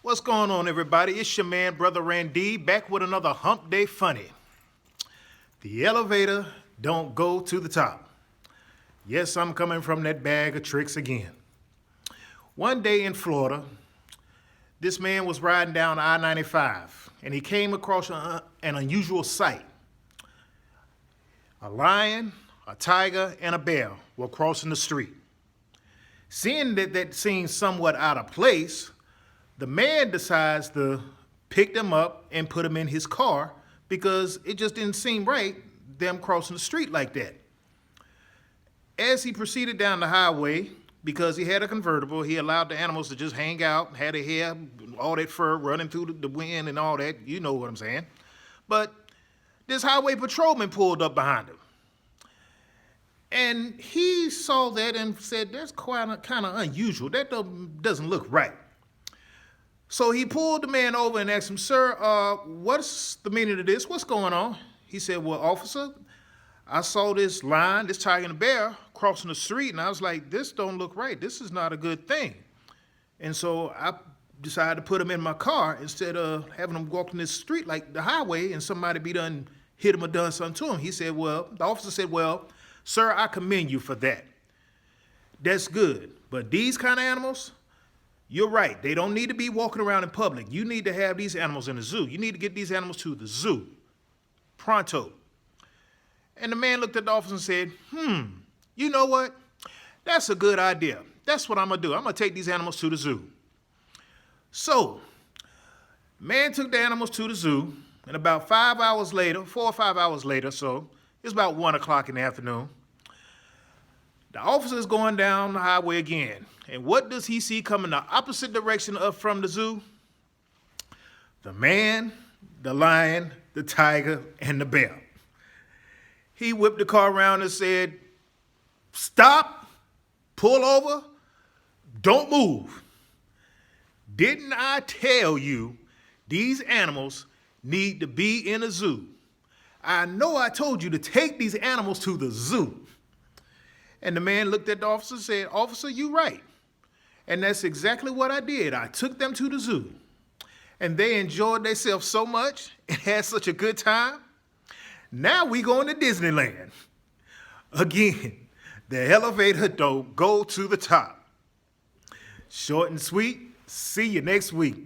What's going on, everybody? It's your man, Brother Randy, back with another Hump Day Funny. The elevator don't go to the top. Yes, I'm coming from that bag of tricks again. One day in Florida, this man was riding down I-95, and he came across an unusual sight. A lion, a tiger, and a bear were crossing the street. Seeing that seemed somewhat out of place, the man decides to pick them up and put them in his car because it just didn't seem right, them crossing the street like that. As he proceeded down the highway, because he had a convertible, he allowed the animals to just hang out, had their hair, all that fur running through the wind and all that. You know what I'm saying. But this highway patrolman pulled up behind him. And he saw that and said, that's kind of unusual. That doesn't look right. So he pulled the man over and asked him, sir, what's the meaning of this? What's going on? He said, well, officer, I saw this lion, this tiger and a bear crossing the street, and I was like, this don't look right. This is not a good thing. And so I decided to put him in my car instead of having him walking this street like the highway and somebody be done hit him or done something to him. He said, well, the officer said, well, sir, I commend you for that. That's good. But these kind of animals, you're right. They don't need to be walking around in public. You need to have these animals in the zoo. You need to get these animals to the zoo. Pronto. And the man looked at the officer and said, you know what? That's a good idea. That's what I'm going to do. I'm going to take these animals to the zoo. So, man took the animals to the zoo, and about 5 hours later, 4 or 5 hours later, so it's about 1 o'clock in the afternoon, the officer is going down the highway again. And what does he see coming the opposite direction up from the zoo? The man, the lion, the tiger, and the bear. He whipped the car around and said, stop, pull over, don't move. Didn't I tell you these animals need to be in a zoo? I know I told you to take these animals to the zoo. And the man looked at the officer and said, officer, you're right. And that's exactly what I did. I took them to the zoo. And they enjoyed themselves so much and had such a good time. Now we going to Disneyland. Again, the elevator don't go to the top. Short and sweet. See you next week.